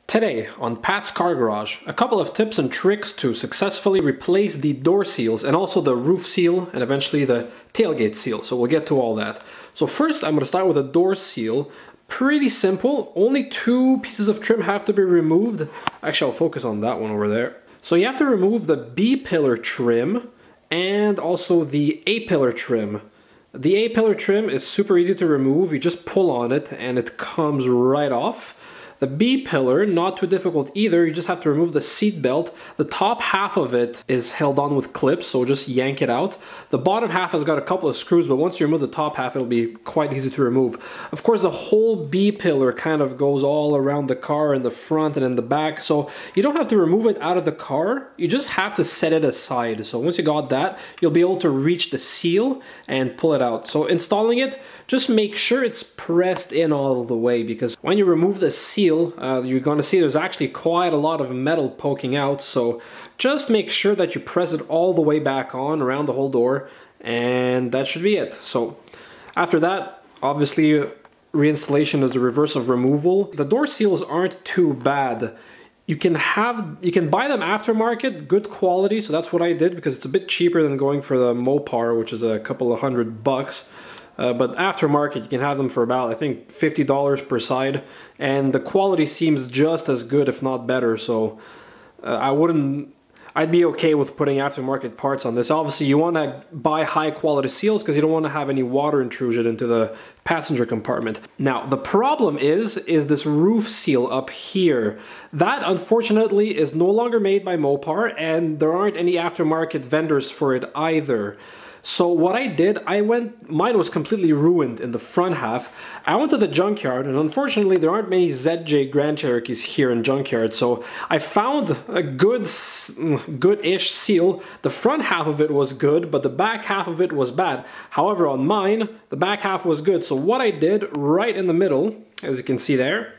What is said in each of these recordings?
Today on Pat's Car Garage, a couple of tips and tricks to successfully replace the door seals and also the roof seal and eventually the tailgate seal. So we'll get to all that. So first I'm going to start with a door seal. Pretty simple, only two pieces of trim have to be removed. Actually, I'll focus on that one over there. So you have to remove the B-pillar trim and also the A-pillar trim. The A-pillar trim is super easy to remove. You just pull on it and it comes right off. The B-pillar, not too difficult either. You just have to remove the seat belt. The top half of it is held on with clips, so just yank it out. The bottom half has got a couple of screws, but once you remove the top half, it'll be quite easy to remove. Of course, the whole B-pillar kind of goes all around the car in the front and in the back, so you don't have to remove it out of the car. You just have to set it aside. So once you got that, you'll be able to reach the seal and pull it out. So installing it, just make sure it's pressed in all the way, because when you remove the seal, you're going to see there's actually quite a lot of metal poking out, so just make sure that you press it all the way back on around the whole door, and that should be it. So after that, obviously reinstallation is the reverse of removal. The door seals aren't too bad. You can buy them aftermarket, good quality, so that's what I did because it's a bit cheaper than going for the Mopar, which is a couple of $100. But aftermarket, you can have them for about, I think, $50 per side, and the quality seems just as good, if not better. So I'd be okay with putting aftermarket parts on this. Obviously, you want to buy high quality seals because you don't want to have any water intrusion into the passenger compartment. Now, the problem is this roof seal up here. That, unfortunately, is no longer made by Mopar, and there aren't any aftermarket vendors for it either. So what I did, mine was completely ruined in the front half. I went to the junkyard, and unfortunately there aren't many ZJ Grand Cherokees here in junkyard, so I found a good-ish seal. The front half of it was good, but the back half of it was bad. However, on mine, the back half was good. So what I did right in the middle, as you can see there,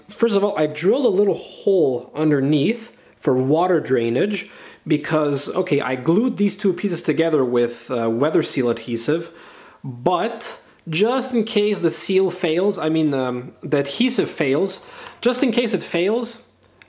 first of all, I drilled a little hole underneath for water drainage, because, okay, I glued these two pieces together with weather seal adhesive, but just in case the seal fails, the adhesive fails, just in case it fails,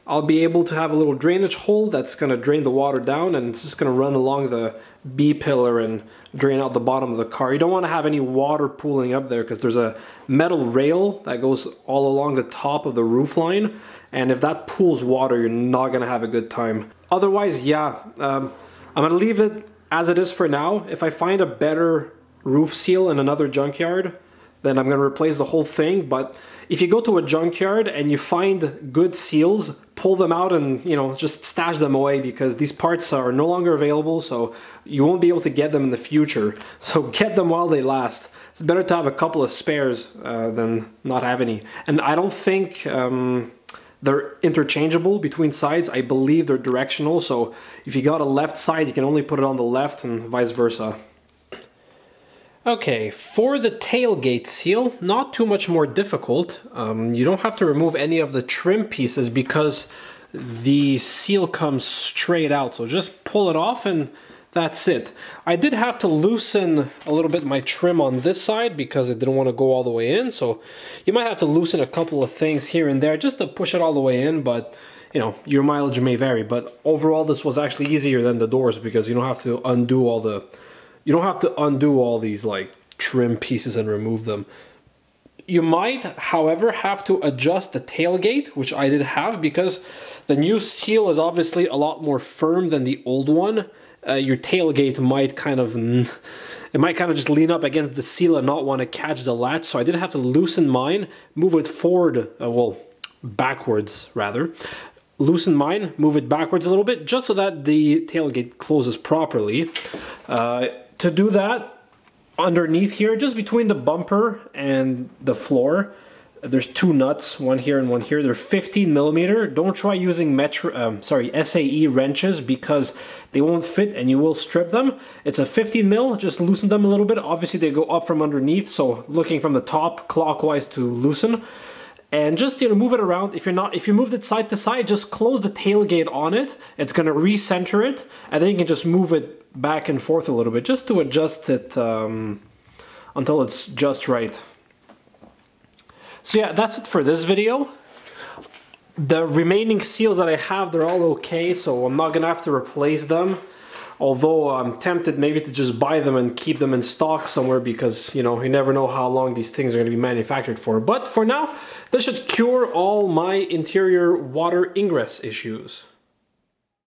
I'll be able to have a little drainage hole that's going to drain the water down, and it's just going to run along the B-pillar and drain out the bottom of the car. You don't want to have any water pooling up there because there's a metal rail that goes all along the top of the roof line, and if that pools water, you're not going to have a good time. Otherwise, yeah, I'm going to leave it as it is for now. If I find a better roof seal in another junkyard, then I'm going to replace the whole thing. But if you go to a junkyard and you find good seals, pull them out and, just stash them away, because these parts are no longer available, so you won't be able to get them in the future. So get them while they last. It's better to have a couple of spares than not have any. And I don't think they're interchangeable between sides. I believe they're directional, so if you got a left side, you can only put it on the left and vice versa. Okay, for the tailgate seal, not too much more difficult. You don't have to remove any of the trim pieces because the seal comes straight out, so just pull it off and that's it. I did have to loosen a little bit my trim on this side because it didn't want to go all the way in, so you might have to loosen a couple of things here and there just to push it all the way in, but your mileage may vary. But overall, this was actually easier than the doors because you don't have to undo all these like trim pieces and remove them. You might, however, have to adjust the tailgate, which I did have, because the new seal is obviously a lot more firm than the old one. Your tailgate might kind of just lean up against the seal and not want to catch the latch. So I did have to loosen mine, move it forward, backwards rather. Loosen mine, move it backwards a little bit, just so that the tailgate closes properly. To do that, underneath here, just between the bumper and the floor, there's two nuts, one here and one here. They're 15mm. Don't try using SAE wrenches because they won't fit and you will strip them. It's a 15mm, just loosen them a little bit. Obviously they go up from underneath, so looking from the top clockwise to loosen. And just move it around. If you moved it side to side, just close the tailgate on it. It's gonna recenter it, and then you can just move it back and forth a little bit just to adjust it until it's just right. So yeah, that's it for this video. The remaining seals that I have, they're all okay, so I'm not gonna have to replace them. Although I'm tempted maybe to just buy them and keep them in stock somewhere because, you know, you never know how long these things are gonna be manufactured for. But for now, this should cure all my interior water ingress issues.